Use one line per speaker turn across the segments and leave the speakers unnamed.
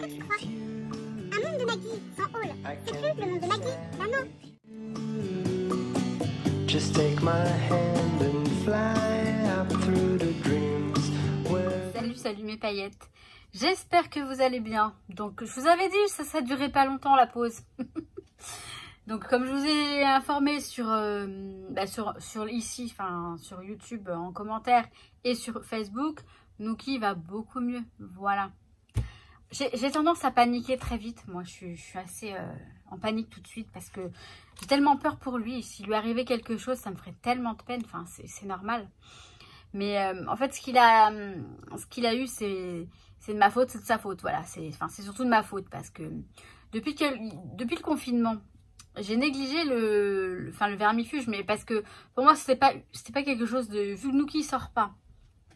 tu crois? Un monde de Nagui sans hall. C'est plus le monde de Nagui, là non.
Just take my hand and fly up through the dreams.
Salut, salut mes paillettes. J'espère que vous allez bien. Donc je vous avais dit, ça durait pas longtemps la pause. Donc comme je vous ai informé sur ici, enfin sur YouTube en commentaire et sur Facebook, Nuki va beaucoup mieux. Voilà. J'ai tendance à paniquer très vite. Moi je suis assez en panique tout de suite parce que j'ai tellement peur pour lui. S'il lui arrivait quelque chose, ça me ferait tellement de peine. Enfin c'est normal. Mais en fait ce qu'il a eu c'est de ma faute, c'est de sa faute. Voilà, c'est surtout de ma faute parce que depuis le confinement, j'ai négligé le vermifuge, mais parce que pour moi c'était pas quelque chose de, vu que Nuki sort pas.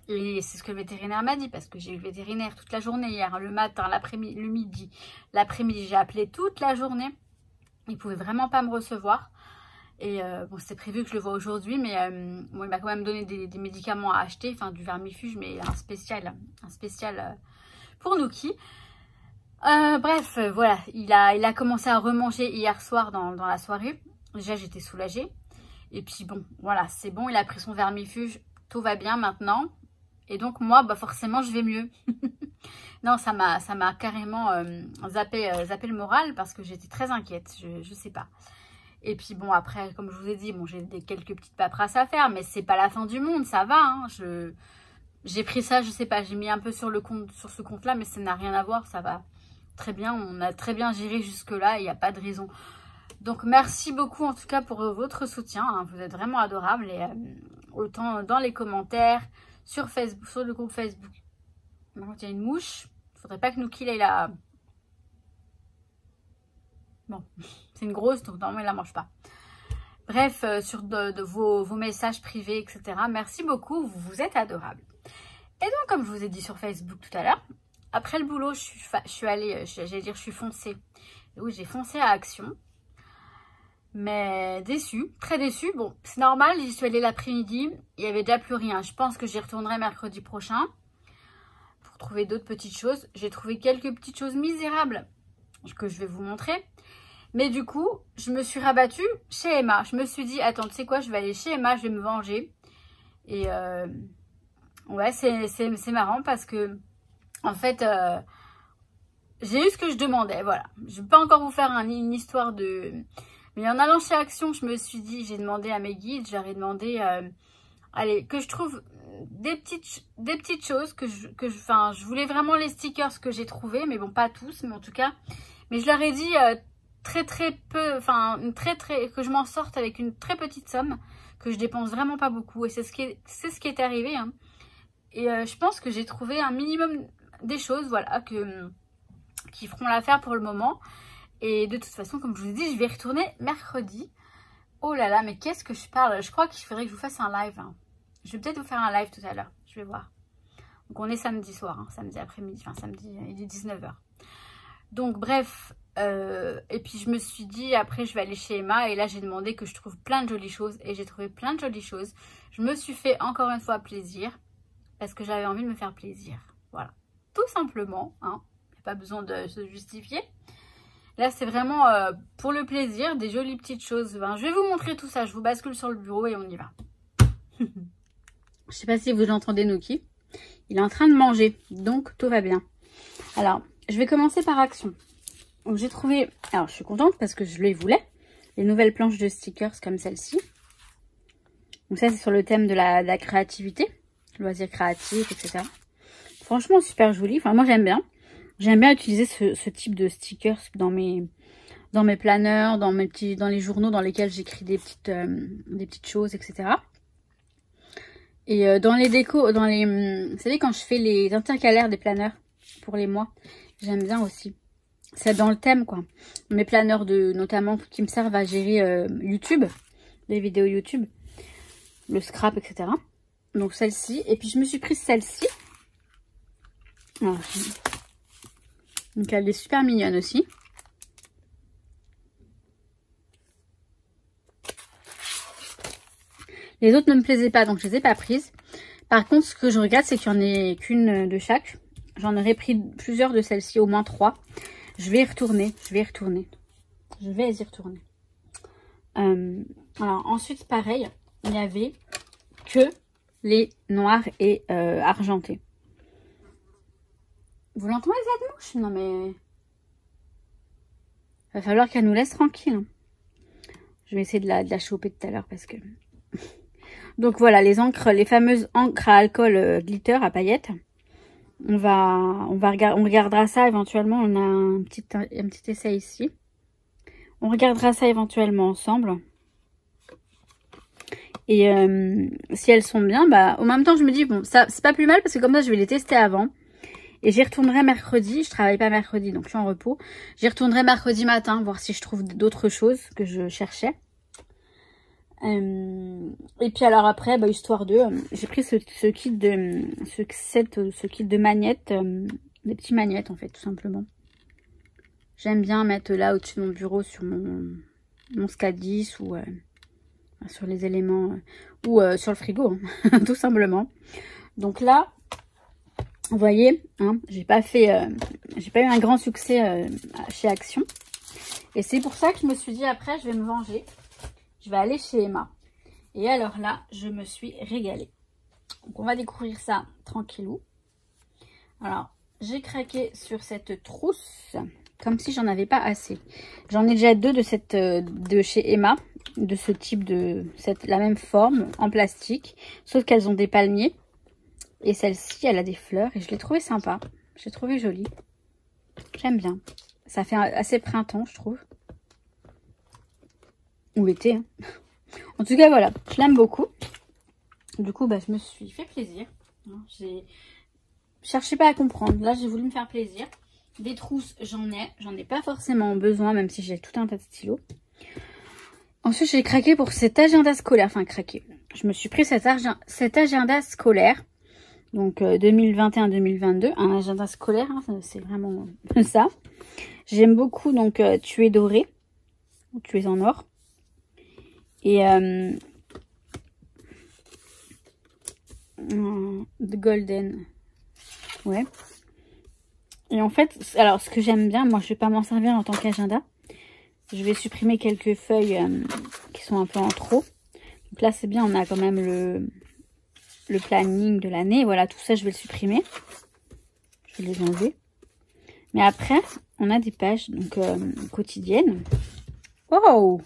Et c'est ce que le vétérinaire m'a dit, parce que j'ai eu le vétérinaire toute la journée hier, le matin, l'après-midi, le midi, l'après-midi, j'ai appelé toute la journée. Il pouvait vraiment pas me recevoir. Et bon, c'était prévu que je le vois aujourd'hui, mais bon, il m'a quand même donné des médicaments à acheter, enfin du vermifuge, mais un spécial pour Nuki. Bref, voilà, il a commencé à remanger hier soir dans la soirée. Déjà, j'étais soulagée. Et puis bon, voilà, c'est bon, il a pris son vermifuge, tout va bien maintenant. Et donc moi, bah forcément, je vais mieux. Non, ça m'a carrément zappé le moral parce que j'étais très inquiète, je sais pas. Et puis bon, après, comme je vous ai dit, bon, j'ai quelques petites paperasses à faire, mais c'est pas la fin du monde, ça va. Hein, j'ai pris ça, je sais pas, j'ai mis un peu sur ce compte-là, mais ça n'a rien à voir, ça va très bien. On a très bien géré jusque-là, il n'y a pas de raison. Donc merci beaucoup en tout cas pour votre soutien, hein, vous êtes vraiment adorables. Et autant dans les commentaires, sur Facebook, sur le groupe Facebook. Maintenant il y a une mouche, il faudrait pas que Nuki aille là. Bon, c'est une grosse, donc normalement, il la mange pas. Bref, sur vos messages privés, etc. Merci beaucoup, vous êtes adorables. Et donc, comme je vous ai dit sur Facebook tout à l'heure, après le boulot, je suis allée, j'allais dire, je suis foncée. Oui, j'ai foncé à Action. Mais déçue, très déçue. Bon, c'est normal, j'y suis allée l'après-midi, il n'y avait déjà plus rien. Je pense que j'y retournerai mercredi prochain pour trouver d'autres petites choses. J'ai trouvé quelques petites choses misérables que je vais vous montrer. Mais du coup, je me suis rabattue chez Emma. Je me suis dit, attends, tu sais quoi, je vais aller chez Emma, je vais me venger. Et ouais, c'est marrant parce que, en fait, j'ai eu ce que je demandais, voilà. Je ne vais pas encore vous faire une histoire de... Mais en allant chez Action, je me suis dit, j'ai demandé à mes guides, je leur ai demandé, allez, que je trouve des petites choses je voulais vraiment les stickers que j'ai trouvés, mais bon, pas tous, mais en tout cas. Mais je leur ai dit très peu, enfin, que je m'en sorte avec une très petite somme, que je dépense vraiment pas beaucoup. Et c'est ce qui est arrivé, hein. Et je pense que j'ai trouvé un minimum des choses, voilà, qui feront l'affaire pour le moment. Et de toute façon, comme je vous ai dit, je vais retourner mercredi. Oh là là, mais qu'est-ce que je parle? Je crois qu'il faudrait que je vous fasse un live, hein. Je vais peut-être vous faire un live tout à l'heure. Je vais voir. Donc on est samedi soir, hein, samedi après-midi. Enfin samedi, il est 19 h. Donc bref. Et puis je me suis dit, après je vais aller chez Emma. Et là j'ai demandé que je trouve plein de jolies choses. Et j'ai trouvé plein de jolies choses. Je me suis fait encore une fois plaisir. Parce que j'avais envie de me faire plaisir. Voilà. Tout simplement. Hein. Il n'y a pas besoin de se justifier. Là, c'est vraiment pour le plaisir, des jolies petites choses. Ben, je vais vous montrer tout ça. Je vous bascule sur le bureau et on y va. Je sais pas si vous entendez Nuki. Il est en train de manger, donc tout va bien. Alors, je vais commencer par Action. Donc, j'ai trouvé... Alors, je suis contente parce que je les voulais. Les nouvelles planches de stickers comme celle-ci. Donc ça, c'est sur le thème de la créativité. Loisirs créatifs, etc. Franchement, super joli. Enfin, moi, j'aime bien. J'aime bien utiliser ce type de stickers dans mes planeurs, dans les journaux dans lesquels j'écris des petites choses, etc. Et dans les décos, vous savez, quand je fais les intercalaires des planeurs pour les mois, j'aime bien aussi. C'est dans le thème, quoi. Mes planeurs notamment qui me servent à gérer YouTube, les vidéos YouTube, le scrap, etc. Donc celle-ci. Et puis je me suis prise celle-ci. Donc elle est super mignonne aussi. Les autres ne me plaisaient pas, donc je les ai pas prises. Par contre, ce que je regarde, c'est qu'il n'y en ait qu'une de chaque. J'en aurais pris plusieurs de celles-ci, au moins 3. Je vais y retourner. Je vais y retourner. Alors, ensuite, pareil, il n'y avait que les noirs et argentés. Vous l'entendez cette mouche? Non mais... va falloir qu'elle nous laisse tranquille. Hein. Je vais essayer de la choper tout à l'heure parce que... Donc voilà, les encres, les fameuses encres à alcool glitter à paillettes. On regardera ça éventuellement. On a un petit essai ici. On regardera ça éventuellement ensemble. Et si elles sont bien, bah en même temps je me dis bon, ça c'est pas plus mal parce que comme ça je vais les tester avant. Et j'y retournerai mercredi. Je travaille pas mercredi, donc je suis en repos. J'y retournerai mercredi matin, voir si je trouve d'autres choses que je cherchais. Et puis alors après, bah, histoire de... j'ai pris ce kit de magnettes. Des petits magnettes en fait, tout simplement. J'aime bien mettre là au-dessus de mon bureau sur mon SCAD10 ou sur les éléments... ou sur le frigo, hein, tout simplement. Donc là... Vous voyez, hein, j'ai pas eu un grand succès chez Action. Et c'est pour ça que je me suis dit après, je vais me venger. Je vais aller chez Emma. Et alors là, je me suis régalée. Donc on va découvrir ça tranquillou. Alors, j'ai craqué sur cette trousse, comme si j'en avais pas assez. J'en ai déjà 2 de chez Emma, de ce type la même forme, en plastique, sauf qu'elles ont des palmiers. Et celle-ci, elle a des fleurs et je l'ai trouvée sympa. Je l'ai trouvée jolie. J'aime bien. Ça fait assez printemps, je trouve. Ou été. Hein. En tout cas, voilà. Je l'aime beaucoup. Du coup, bah, je me suis fait plaisir. Cherchez pas à comprendre. Là, j'ai voulu me faire plaisir. Des trousses, j'en ai pas forcément besoin, même si j'ai tout un tas de stylos. Ensuite, j'ai craqué pour cet agenda scolaire. Enfin, craqué. Je me suis pris cet agenda scolaire. Donc 2021-2022, un agenda scolaire, hein, c'est vraiment ça. J'aime beaucoup donc Tu es doré, ou Tu es en or. Et The Golden, ouais. Et en fait, alors ce que j'aime bien, moi je vais pas m'en servir en tant qu'agenda. Je vais supprimer quelques feuilles qui sont un peu en trop. Donc là c'est bien, on a quand même le planning de l'année. Voilà, tout ça, je vais le supprimer. Je vais les enlever. Mais après, on a des pages donc quotidiennes. Oh!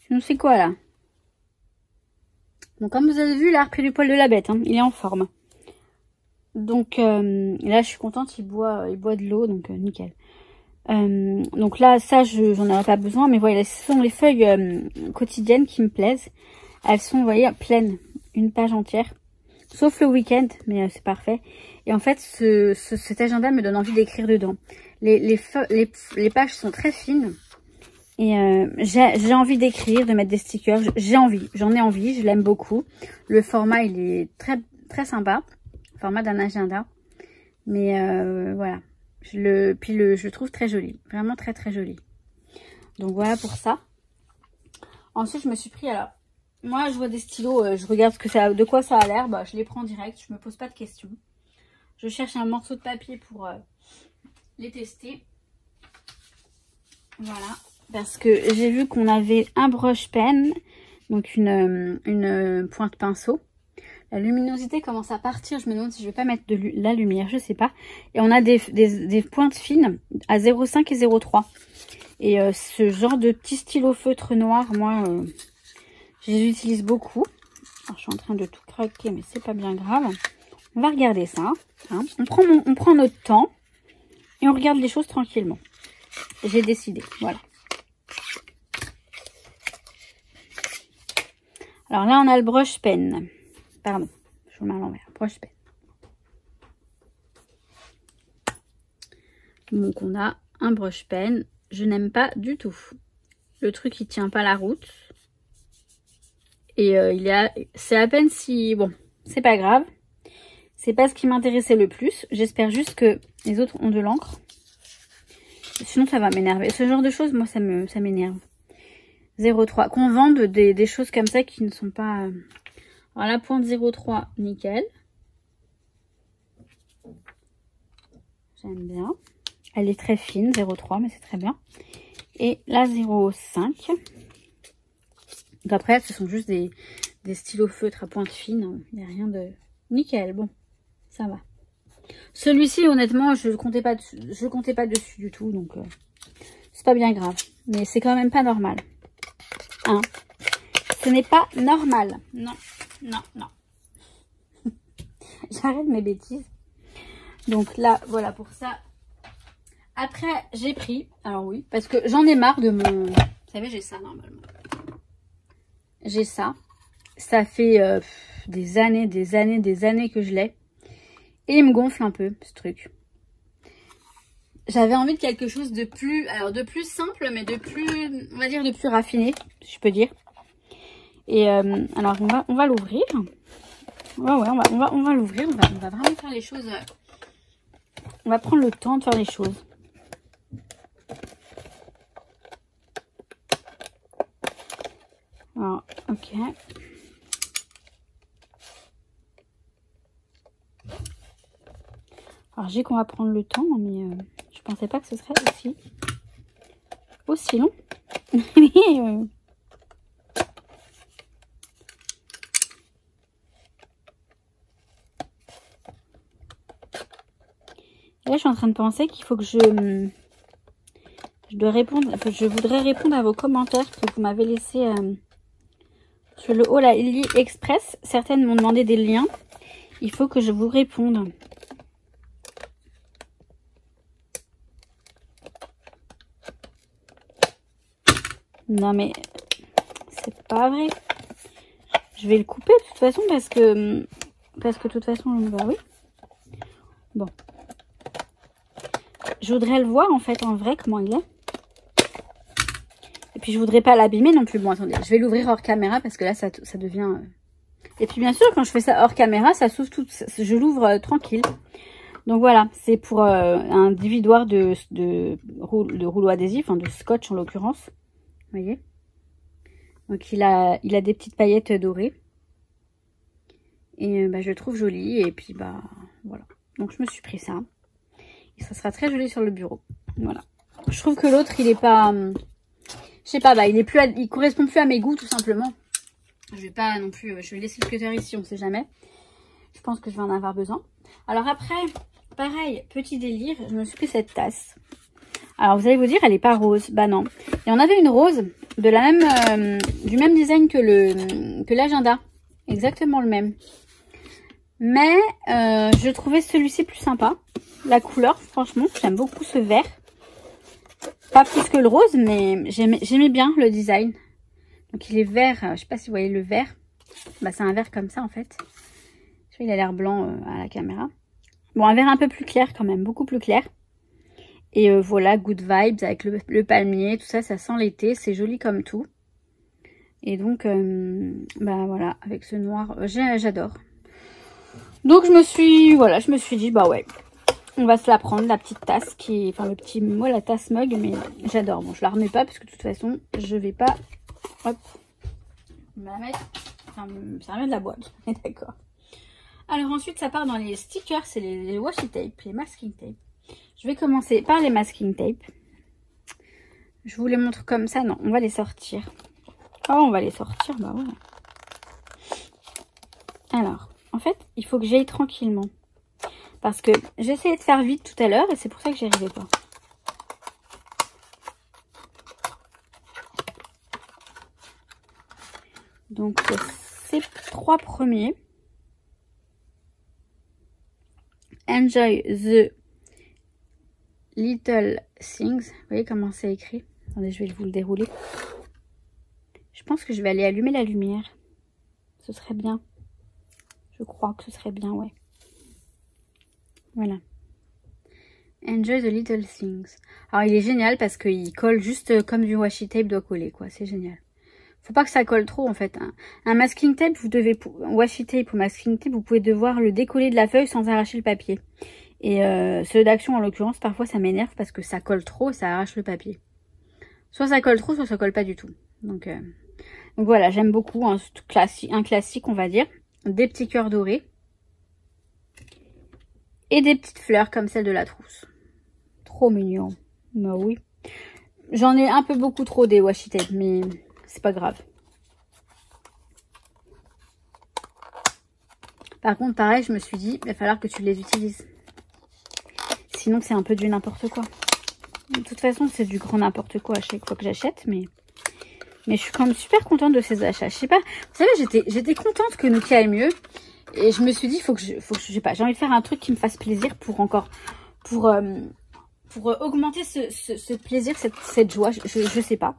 Je ne sais quoi, là. Donc, comme vous avez vu, il a repris du poil de la bête. Hein. Il est en forme. Donc, là, je suis contente. Il boit de l'eau, donc nickel. Donc là, ça, j'en aurais pas besoin. Mais voilà, ce sont les feuilles quotidiennes qui me plaisent. Elles sont, vous voyez, pleines. Une page entière. Sauf le week-end, mais c'est parfait. Et en fait, cet agenda me donne envie d'écrire dedans. Les pages sont très fines. Et j'ai envie d'écrire, de mettre des stickers. J'en ai envie, je l'aime beaucoup. Le format, il est très, très sympa. Le format d'un agenda. Mais voilà. Je le trouve très joli. Vraiment très, très joli. Donc voilà pour ça. Ensuite, je me suis pris... Alors, moi, je vois des stylos, je regarde de quoi ça a l'air. Bah, je les prends direct, je me pose pas de questions. Je cherche un morceau de papier pour les tester. Voilà. Parce que j'ai vu qu'on avait un brush pen, donc une pointe pinceau. La luminosité commence à partir. Je me demande si je vais pas mettre de la lumière, je sais pas. Et on a des pointes fines à 0,5 et 0,3. Et ce genre de petit stylo feutre noir, moi... je les utilise beaucoup. Alors, je suis en train de tout craquer, mais c'est pas bien grave. On va regarder ça. Hein. On prend notre temps et on regarde les choses tranquillement. J'ai décidé, voilà. Alors là, on a le brush pen. Pardon, je vous mets à l'envers. Brush pen. Donc, on a un brush pen. Je n'aime pas du tout. Le truc, il tient pas la route. Et c'est à peine si... Bon, c'est pas grave. C'est pas ce qui m'intéressait le plus. J'espère juste que les autres ont de l'encre. Sinon, ça va m'énerver. Ce genre de choses, moi, ça m'énerve. 0,3. Qu'on vende des choses comme ça qui ne sont pas... Alors, la pointe 0,3, nickel. J'aime bien. Elle est très fine, 0,3, mais c'est très bien. Et la 0,5. Donc après, ce sont juste des stylos feutres à pointe fine. Il n'y a rien de... Nickel, bon, ça va. Celui-ci, honnêtement, je comptais pas dessus du tout, donc c'est pas bien grave. Mais c'est quand même pas normal. Hein? Ce n'est pas normal. Non, non, non. J'arrête mes bêtises. Donc là, voilà pour ça. Après, j'ai pris... Alors oui, parce que j'en ai marre de mon... Vous savez, j'ai ça normalement. J'ai ça. Ça fait des années que je l'ai. Et il me gonfle un peu, ce truc. J'avais envie de quelque chose de plus... Alors, de plus simple, mais de plus... On va dire de plus raffiné, si je peux dire. Et alors, on va l'ouvrir. Ouais, on va l'ouvrir. On va vraiment faire les choses... On va prendre le temps de faire les choses. Alors, ok. Alors, j'ai qu'on va prendre le temps, mais je pensais pas que ce serait aussi long. Là, je suis en train de penser qu'il faut que je voudrais répondre à vos commentaires que vous m'avez laissés sur le haul AliExpress. Certaines m'ont demandé des liens. Il faut que je vous réponde. Non mais c'est pas vrai. Je vais le couper de toute façon parce que de toute façon bah oui. Bon. Je voudrais le voir en fait en vrai comment il est. Et puis je voudrais pas l'abîmer non plus. Bon attendez, je vais l'ouvrir hors caméra parce que là ça devient... Et puis bien sûr quand je fais ça hors caméra, ça s'ouvre tout, je l'ouvre tranquille. Donc voilà, c'est pour un dividoir de rouleau adhésif, enfin de scotch en l'occurrence. Vous voyez? Donc il a des petites paillettes dorées. Et bah, je le trouve joli. Et puis bah voilà. Donc je me suis pris ça. Et ça sera très joli sur le bureau. Voilà. Je trouve que l'autre il est pas... je sais pas, bah il correspond plus à mes goûts tout simplement. Je vais pas non plus... je vais laisser le cutter ici, on sait jamais. Je pense que je vais en avoir besoin. Alors après, pareil, petit délire, je me suis pris cette tasse. Alors vous allez vous dire, elle est pas rose. Bah non. Et on avait une rose de la même, du même design que l'agenda. Exactement le même. Mais je trouvais celui-ci plus sympa. La couleur, franchement, j'aime beaucoup ce vert. Pas plus que le rose, mais j'aimais bien le design. Donc il est vert, je sais pas si vous voyez le vert. Bah c'est un vert comme ça en fait. Je vois, il a l'air blanc à la caméra. Bon, un vert un peu plus clair quand même, beaucoup plus clair. Et voilà, good vibes avec le palmier, tout ça, ça sent l'été, c'est joli comme tout. Et donc, bah voilà, avec ce noir, j'adore. Donc je me suis dit, bah ouais, on va se la prendre, la petite tasse qui est, enfin le petit mot, la tasse mug, mais j'adore. Bon, je la remets pas parce que de toute façon, je vais pas, hop, me la mettre, enfin, ça remet de la boîte, d'accord. Alors ensuite, ça part dans les stickers, c'est les washi tape, les masking tape. Je vais commencer par les masking tape. Je vous les montre comme ça. Non, on va les sortir. Oh, on va les sortir. Bah ouais. Alors, en fait, il faut que j'aille tranquillement. Parce que j'ai essayé de faire vite tout à l'heure et c'est pour ça que j'y arrivais pas. Donc, ces trois premiers. Enjoy the Little Things. Vous voyez comment c'est écrit? Attendez, je vais vous le dérouler. Je pense que je vais aller allumer la lumière. Ce serait bien. Je crois que ce serait bien, ouais. Voilà. Enjoy the Little Things. Alors, il est génial parce qu'il colle juste comme du washi tape doit coller, quoi. C'est génial. Faut pas que ça colle trop, en fait. Un masking tape, vous devez... Washi tape ou masking tape, vous pouvez devoir le décoller de la feuille sans arracher le papier. Et ceux d'Action, en l'occurrence, parfois ça m'énerve parce que ça colle trop et ça arrache le papier. Soit ça colle trop, soit ça colle pas du tout. Donc voilà, j'aime beaucoup un classique, on va dire. Des petits cœurs dorés. Et des petites fleurs comme celle de la trousse. Trop mignon. Bah oui. J'en ai un peu beaucoup trop des washi tape, mais c'est pas grave. Par contre, pareil, je me suis dit, il va falloir que tu les utilises. Sinon, c'est un peu du n'importe quoi. De toute façon, c'est du grand n'importe quoi à chaque fois que j'achète, mais je suis quand même super contente de ces achats. Je sais pas, vous savez, j'étais contente que Nokia aille mieux. Et je me suis dit, faut que je sais pas, j'ai envie de faire un truc qui me fasse plaisir pour augmenter ce plaisir, cette joie, je sais pas.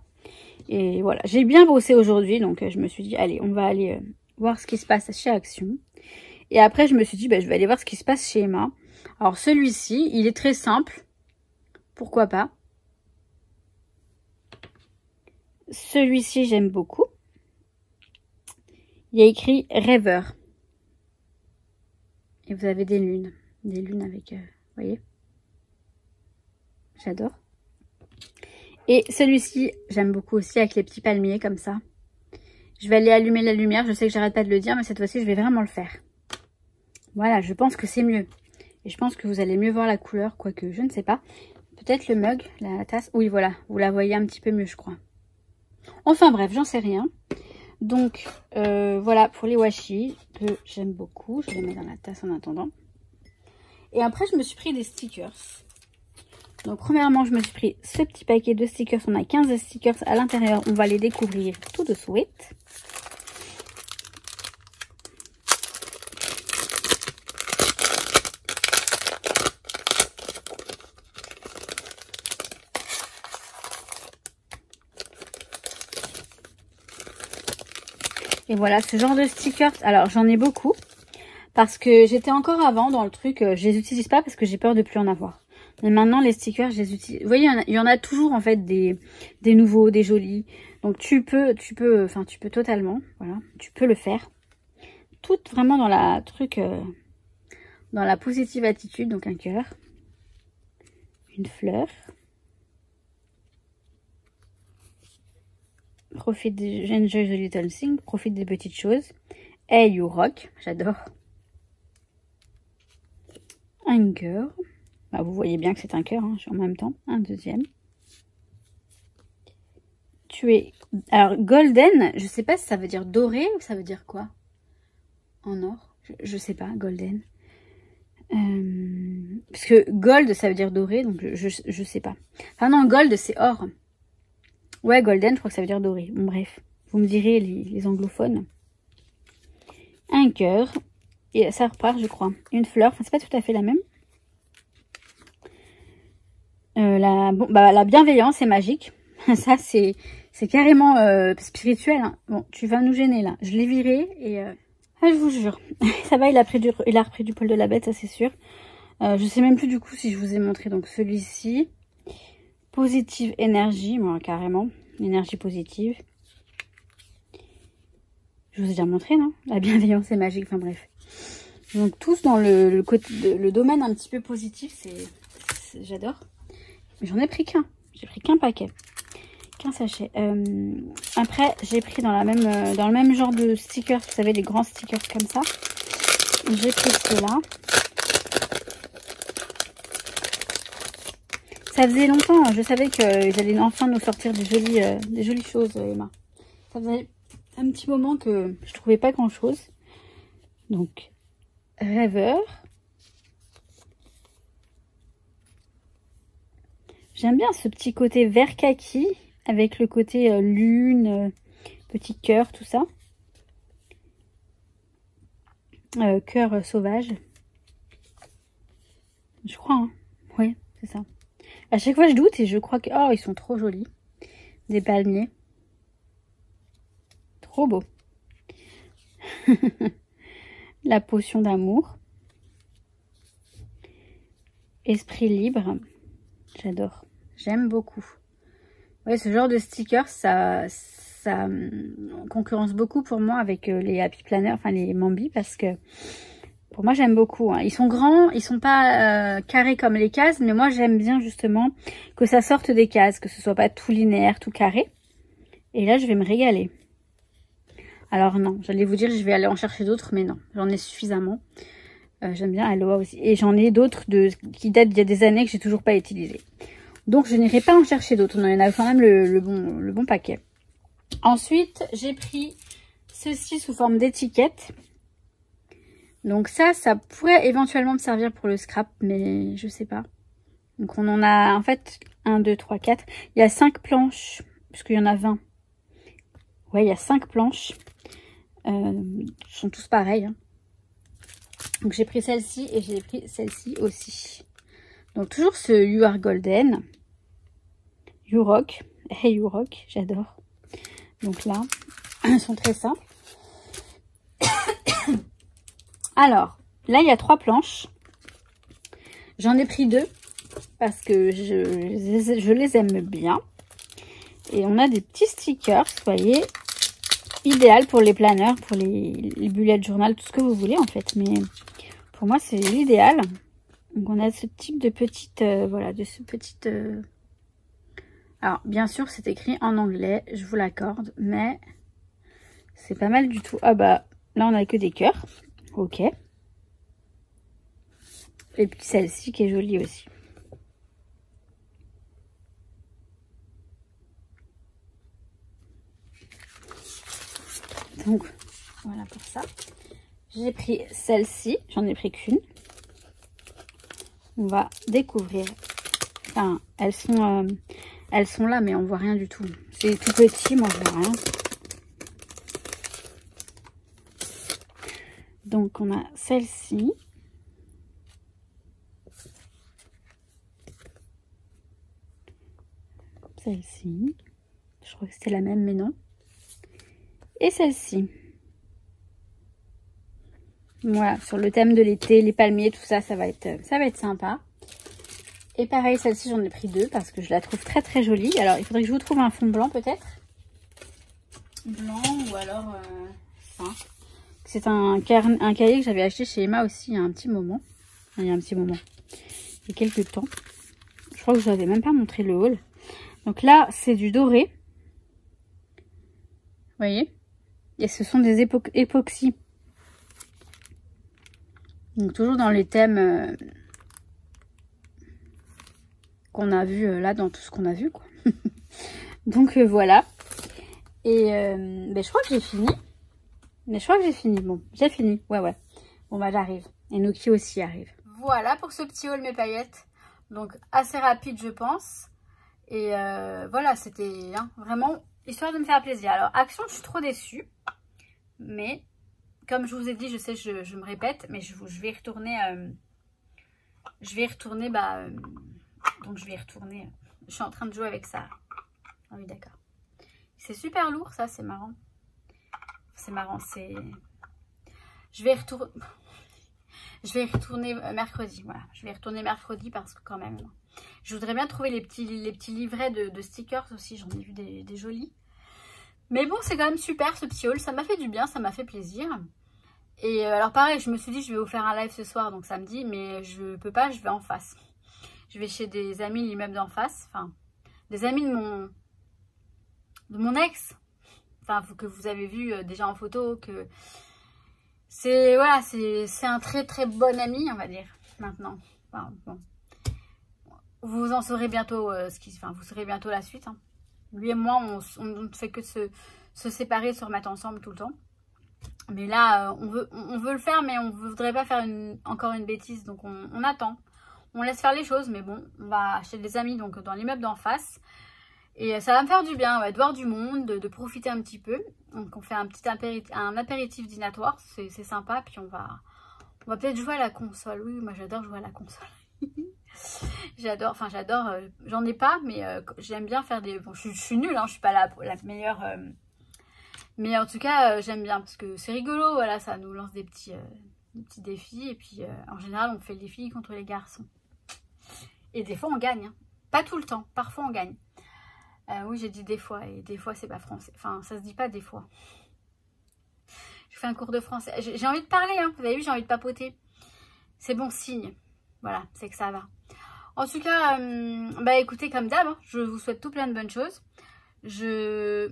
Et voilà, j'ai bien bossé aujourd'hui, donc je me suis dit, allez, on va aller voir ce qui se passe chez Action. Et après, je me suis dit, bah, je vais aller voir ce qui se passe chez Emma. Alors, celui-ci, il est très simple. Pourquoi pas? Celui-ci, j'aime beaucoup. Il y a écrit rêveur. Et vous avez des lunes avec, vous voyez? J'adore. Et celui-ci, j'aime beaucoup aussi avec les petits palmiers comme ça. Je vais aller allumer la lumière. Je sais que j'arrête pas de le dire, mais cette fois-ci, je vais vraiment le faire. Voilà, je pense que c'est mieux. Et je pense que vous allez mieux voir la couleur, quoique je ne sais pas. Peut-être le mug, la tasse. Oui, voilà, vous la voyez un petit peu mieux, je crois. Enfin bref, j'en sais rien. Donc, voilà pour les washi que j'aime beaucoup. Je les mets dans la tasse en attendant. Et après, je me suis pris des stickers. Donc, premièrement, je me suis pris ce petit paquet de stickers. On a 15 stickers à l'intérieur. On va les découvrir tout de suite. Et voilà, ce genre de stickers. Alors, j'en ai beaucoup. Parce que j'étais encore avant dans le truc. Je les utilise pas parce que j'ai peur de plus en avoir. Mais maintenant, les stickers, je les utilise. Vous voyez, il y en a toujours, en fait, des nouveaux, des jolis. Donc, tu peux totalement, voilà, tu peux le faire. Tout vraiment dans la truc, dans la positive attitude. Donc, un cœur. Une fleur. Profite des, enjoy the little thing. Profite des petites choses. Hey, you rock. J'adore. Un cœur. Bah, vous voyez bien que c'est un cœur, hein, en même temps. Un deuxième. Tu es... Alors, golden, je sais pas si ça veut dire doré ou ça veut dire quoi? En or? Je sais pas, golden. Parce que gold, ça veut dire doré, donc je sais pas. Enfin non, gold, c'est or. Ouais, golden, je crois que ça veut dire doré. Bon, bref, vous me direz les anglophones. Un cœur. Et ça repart, je crois. Une fleur, enfin, c'est pas tout à fait la même. La bienveillance est magique. Ça, c'est carrément spirituel. Hein. Bon, tu vas nous gêner, là. Je l'ai viré et... je vous jure. Ça va, il a repris du poil de la bête, ça, c'est sûr. Je sais même plus, du coup, si je vous ai montré. Donc, celui-ci. Positive énergie. Bon, carrément. Énergie positive. Je vous ai déjà montré, non? La bienveillance est magique. Enfin, bref. Donc, tous dans le domaine un petit peu positif. J'adore. Mais j'en ai pris qu'un. J'ai pris qu'un paquet. Qu'un sachet. Après, j'ai pris dans le même genre de stickers. Vous savez, les grands stickers comme ça. J'ai pris ceux-là. Ça faisait longtemps. Je savais qu'ils allaient enfin nous sortir des jolies choses, Emma. Ça faisait un petit moment que je trouvais pas grand-chose. Donc, rêveur. J'aime bien ce petit côté vert kaki avec le côté lune, petit cœur, tout ça. Cœur sauvage. Je crois, hein. Oui, c'est ça. À chaque fois, je doute et je crois que... Oh, ils sont trop jolis. Des palmiers. Trop beau. La potion d'amour. Esprit libre. J'adore. J'aime beaucoup. Ouais, ce genre de stickers, ça concurrence beaucoup pour moi avec les Happy Planner, enfin les Mambi, parce que pour moi j'aime beaucoup. Hein. Ils sont grands, ils sont pas carrés comme les cases, mais moi j'aime bien justement que ça sorte des cases, que ce soit pas tout linéaire, tout carré. Et là je vais me régaler. Alors non, j'allais vous dire je vais aller en chercher d'autres, mais non, j'en ai suffisamment. J'aime bien Aloha aussi. Et j'en ai d'autres qui datent d'il y a des années que j'ai toujours pas utilisé. Donc je n'irai pas en chercher d'autres. On en a quand même le bon paquet. Ensuite, j'ai pris ceci sous forme d'étiquette. Donc ça pourrait éventuellement me servir pour le scrap, mais je sais pas. Donc on en a en fait 1, 2, 3, 4. Il y a 5 planches, puisqu'il y en a 20. Ouais, il y a 5 planches. Ils sont tous pareils. Hein. Donc j'ai pris celle-ci et j'ai pris celle-ci aussi. Donc toujours ce You Are Golden. You Rock. Hey You Rock, j'adore. Donc là, ils sont très simples. Alors, là il y a 3 planches. J'en ai pris 2 parce que je les aime bien. Et on a des petits stickers, vous voyez, idéal pour les planeurs, pour les bullet journal, tout ce que vous voulez en fait. Mais pour moi, c'est l'idéal. Donc on a ce type de petite, voilà, de ce petit... Alors, bien sûr, c'est écrit en anglais, je vous l'accorde, mais c'est pas mal du tout. Ah bah, là, on a que des cœurs. Ok. Et puis celle-ci qui est jolie aussi. Donc, voilà pour ça. J'ai pris celle-ci, j'en ai pris qu'une. On va découvrir. Enfin, elles sont là, mais on voit rien du tout. C'est tout petit, moi je vois rien. Donc on a celle-ci. Celle-ci. Je crois que c'était la même, mais non. Et celle-ci. Voilà, sur le thème de l'été, les palmiers, tout ça, ça va être sympa. Et pareil, celle-ci, j'en ai pris 2 parce que je la trouve très très jolie. Alors, il faudrait que je vous trouve un fond blanc peut-être. Blanc ou alors... C'est un cahier que j'avais acheté chez Emma aussi il y a un petit moment. Enfin, il y a un petit moment. Il y a quelques temps. Je crois que je n'avais même pas montré le haul. Donc là, c'est du doré. Vous voyez? Et ce sont des époxys. Donc toujours dans les thèmes qu'on a vu là, dans tout ce qu'on a vu, quoi. Donc voilà. Et ben, je crois que j'ai fini. Mais je crois que j'ai fini. Bon, j'ai fini. Ouais. Bon bah j'arrive. Et Noki aussi arrive. Voilà pour ce petit haul mes paillettes. Donc assez rapide je pense. Et voilà, c'était vraiment histoire de me faire plaisir. Alors Action, je suis trop déçue. Mais comme je vous ai dit, je sais, je me répète, mais je vais y retourner. Donc je vais y retourner. Je suis en train de jouer avec ça. Ah oui, d'accord. C'est super lourd, ça, c'est marrant. C'est marrant, c'est... Je vais y retourner mercredi. Voilà, je vais y retourner mercredi parce que quand même... Je voudrais bien trouver les petits livrets de stickers aussi. J'en ai vu des jolis. Mais bon, c'est quand même super ce petit haul. Ça m'a fait du bien, ça m'a fait plaisir. Et alors pareil, je me suis dit je vais vous faire un live ce soir, donc samedi, mais je peux pas, je vais en face. Je vais chez des amis, l'immeuble d'en face, enfin des amis de mon ex, enfin que vous avez vu déjà en photo, que c'est voilà, c'est un très très bon ami, on va dire maintenant. Enfin, bon. Vous en saurez bientôt vous saurez bientôt la suite. Hein. Lui et moi, on ne fait que se séparer, se remettre ensemble tout le temps. Mais là, on veut le faire, mais on ne voudrait pas faire encore une bêtise. Donc, on attend. On laisse faire les choses. Mais bon, on va chez des amis, donc dans l'immeuble d'en face. Et ça va me faire du bien, ouais, de voir du monde, de profiter un petit peu. Donc, on fait un petit apéritif dînatoire. C'est sympa. Puis, on va peut-être jouer à la console. Oui, moi, j'adore jouer à la console. j'adore, j'en ai pas, mais j'aime bien faire des... Bon, je suis nulle, hein, je suis pas la meilleure... Mais en tout cas, j'aime bien parce que c'est rigolo, voilà, ça nous lance des petits défis. Et puis, en général, on fait les filles contre les garçons. Et des fois, on gagne. Hein. Pas tout le temps, parfois on gagne. Oui, j'ai dit des fois, et des fois, c'est pas français. Enfin, ça se dit pas des fois. Je fais un cours de français. J'ai envie de parler, hein. Vous avez vu, j'ai envie de papoter. C'est bon signe. Voilà, c'est que ça va. En tout cas, bah écoutez, comme d'hab, hein, je vous souhaite tout plein de bonnes choses. Je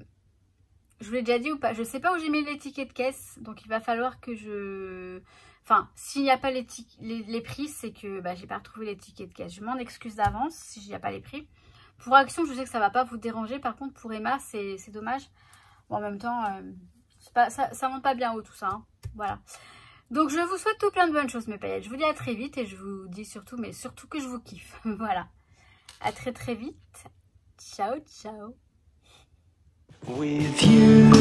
vous l'ai déjà dit ou pas, je sais pas où j'ai mis les tickets de caisse, donc il va falloir que je Enfin, s'il n'y a pas les prix, c'est que bah, j'ai pas retrouvé les tickets de caisse. Je m'en excuse d'avance si il n'y a pas les prix. Pour Action, je sais que ça va pas vous déranger. Par contre, pour Emma, c'est dommage. Bon, en même temps, ça monte pas bien haut tout ça. Hein. Voilà. Donc, je vous souhaite tout plein de bonnes choses, mes paillettes. Je vous dis à très vite et je vous dis surtout, mais surtout que je vous kiffe. Voilà. À très très vite. Ciao, ciao.
With you,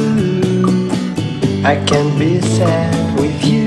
I can be sad with you.